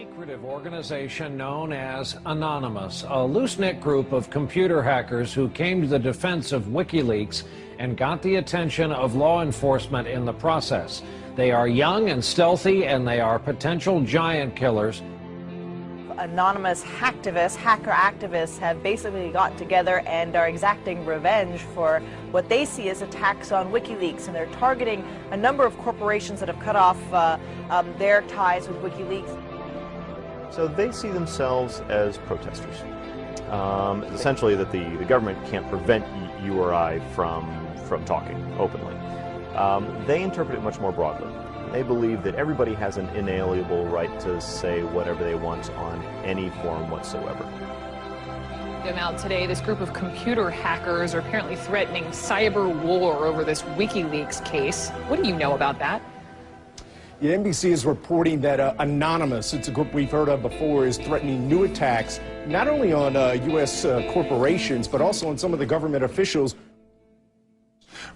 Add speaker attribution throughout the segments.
Speaker 1: secretive organization known as Ánonymous, a loose-knit group of computer hackers who came to the defense of WikiLeaks and got the attention of law enforcement in the process. They are young and stealthy, and they are potential giant killers.
Speaker 2: Anonymous hacker activists have basically got together and are exacting revenge for what they see as attacks on WikiLeaks, and they're targeting a number of corporations that have cut off their ties with WikiLeaks.
Speaker 3: So they see themselves as protesters. Essentially that the government can't prevent you or I from talking openly. They interpret it much more broadly. They believe that everybody has an inalienable right to say whatever they want on any forum whatsoever.
Speaker 4: Now today, this group of computer hackers are apparently threatening cyber war over this WikiLeaks case. What do you know about that?
Speaker 5: Yeah, NBC is reporting that Ánonymous, it's a group we've heard of before, is threatening new attacks not only on U.S. corporations, but also on some of the government officials.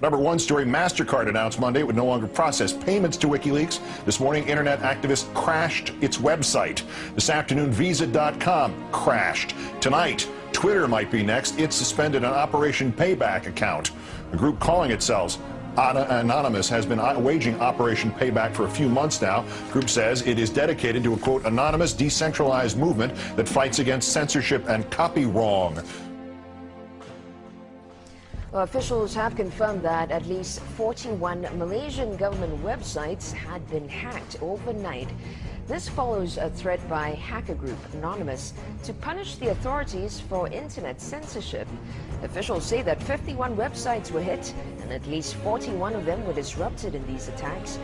Speaker 6: Number one story, MasterCard announced Monday it would no longer process payments to WikiLeaks. This morning, internet activists crashed its website. This afternoon, Visa.com crashed. Tonight, Twitter might be next. It suspended an Operation Payback account. A group calling itself Ánonymous has been waging Operation Payback for a few months now. The group says it is dedicated to a, quote, anonymous, decentralized movement that fights against censorship and copy wrong.
Speaker 7: Well, officials have confirmed that at least 41 Malaysian government websites had been hacked overnight. This follows a threat by hacker group Ánonymous to punish the authorities for internet censorship. Officials say that 51 websites were hit and at least 41 of them were disrupted in these attacks.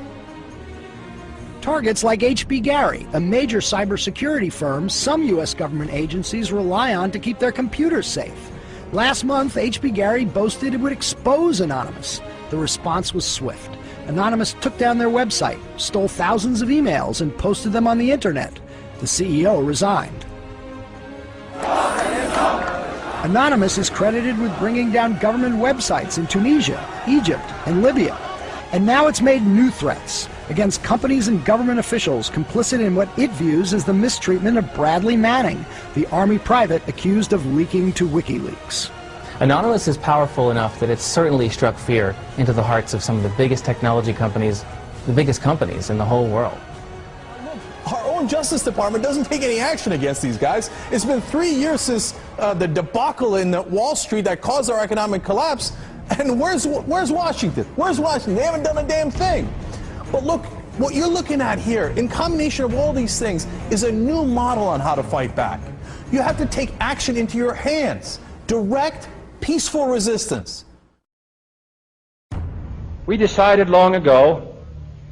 Speaker 8: Targets like H.B. Gary, a major cybersecurity firm some U.S. government agencies rely on to keep their computers safe. Last month, H.B. Gary boasted it would expose Ánonymous. The response was swift. Ánonymous took down their website, stole thousands of emails, and posted them on the internet. The CEO resigned. Ánonymous is credited with bringing down government websites in Tunisia, Egypt, and Libya. And now it's made new threats against companies and government officials complicit in what it views as the mistreatment of Bradley Manning, the Army private accused of leaking to WikiLeaks.
Speaker 9: Ánonymous is powerful enough that it's certainly struck fear into the hearts of some of the biggest technology companies, the biggest companies in the whole world.
Speaker 10: Our own Justice Department doesn't take any action against these guys. It's been 3 years since the debacle in Wall Street that caused our economic collapse. And where's Washington? Where's Washington? They haven't done a damn thing. But look, what you're looking at here, in combination of all these things, is a new model on how to fight back. You have to take action into your hands. Direct, peaceful resistance.
Speaker 11: We decided long ago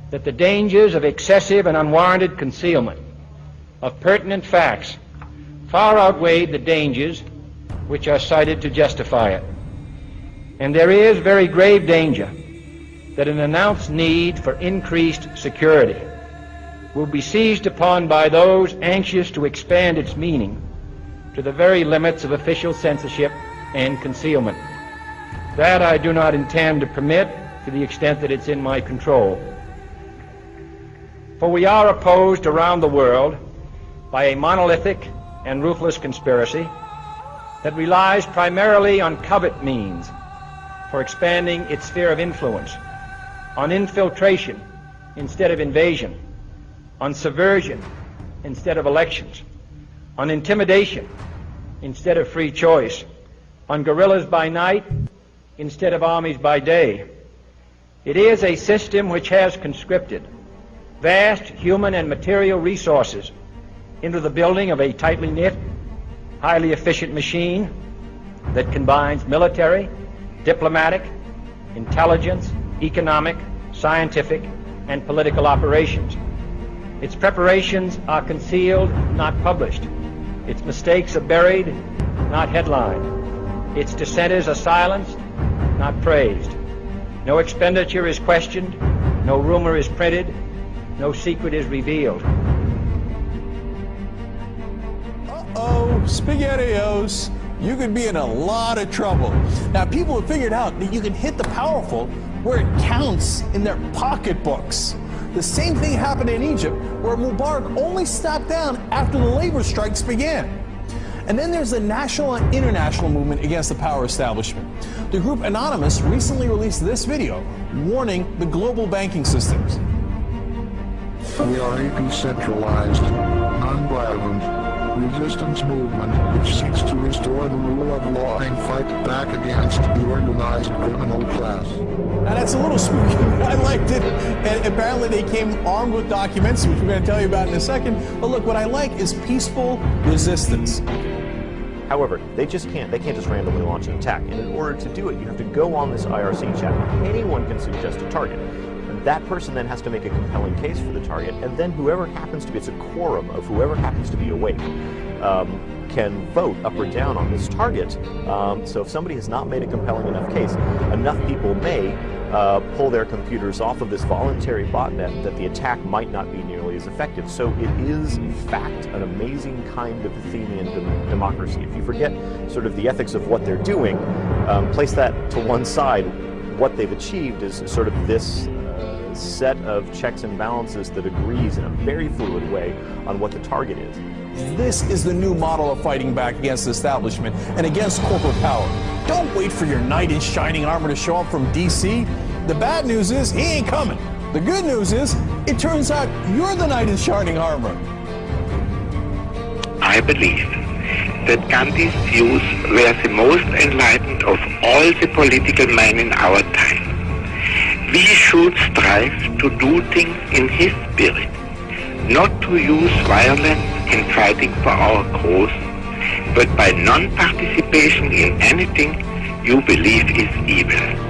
Speaker 11: that the dangers of excessive and unwarranted concealment of pertinent facts far outweighed the dangers which are cited to justify it. And there is very grave danger that an announced need for increased security will be seized upon by those anxious to expand its meaning to the very limits of official censorship and concealment. That I do not intend to permit to the extent that it's in my control. For we are opposed around the world by a monolithic and ruthless conspiracy that relies primarily on covert means for expanding its sphere of influence, on infiltration instead of invasion, on subversion instead of elections, on intimidation instead of free choice, on guerrillas by night instead of armies by day. It is a system which has conscripted vast human and material resources into the building of a tightly knit, highly efficient machine that combines military, diplomatic, intelligence, economic, scientific, and political operations. Its preparations are concealed, not published. Its mistakes are buried, not headlined. Its dissenters are silenced, not praised. No expenditure is questioned, no rumor is printed, no secret is revealed.
Speaker 10: Uh-oh, SpaghettiOs. You could be in a lot of trouble. Now, people have figured out that you can hit the powerful where it counts in their pocketbooks. The same thing happened in Egypt, where Mubarak only stepped down after the labor strikes began. And then there's the national and international movement against the power establishment. The group Ánonymous recently released this video warning the global banking systems.
Speaker 12: We are a decentralized, non-violent resistance movement which seeks to restore the rule of law and fight back against the organized criminal class.
Speaker 10: Now that's a little spooky, but I liked it. And apparently they came armed with documents, which we're going to tell you about in a second. But look, what I like is peaceful resistance.
Speaker 3: However, they just can't just randomly launch an attack. And in order to do it, you have to go on this IRC chat. Anyone can suggest a target. And that person then has to make a compelling case for the target, and then whoever happens to be, it's a quorum of whoever happens to be awake, can vote up or down on this target. So if somebody has not made a compelling enough case, enough people may pull their computers off of this voluntary botnet that the attack might not be nearly as effective. So it is, in fact, an amazing kind of Athenian democracy. If you forget sort of the ethics of what they're doing, place that to one side, what they've achieved is sort of this set of checks and balances that agrees in a very fluid way on what the target is.
Speaker 10: This is the new model of fighting back against the establishment and against corporate power. Don't wait for your knight in shining armor to show up from DC. The bad news is he ain't coming. The good news is it turns out you're the knight in shining armor.
Speaker 13: I believe that Gandhi's views were the most enlightened of all the political men in our time. We should strive to do things in his spirit, not to use violence in fighting for our cause, but by non-participation in anything you believe is evil.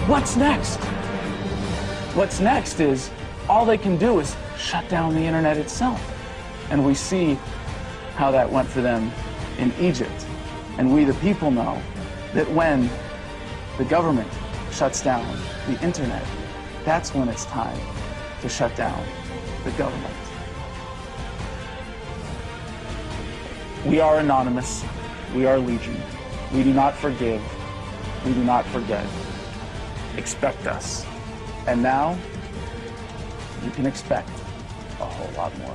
Speaker 14: What's next? What's next is all they can do is shut down the internet itself. And we see how that went for them in Egypt. And we, the people, know that when the government shuts down the internet, that's when it's time to shut down the government. We are Ánonymous. We are Legion. We do not forgive. We do not forget. Expect us. And now, you can expect a whole lot more.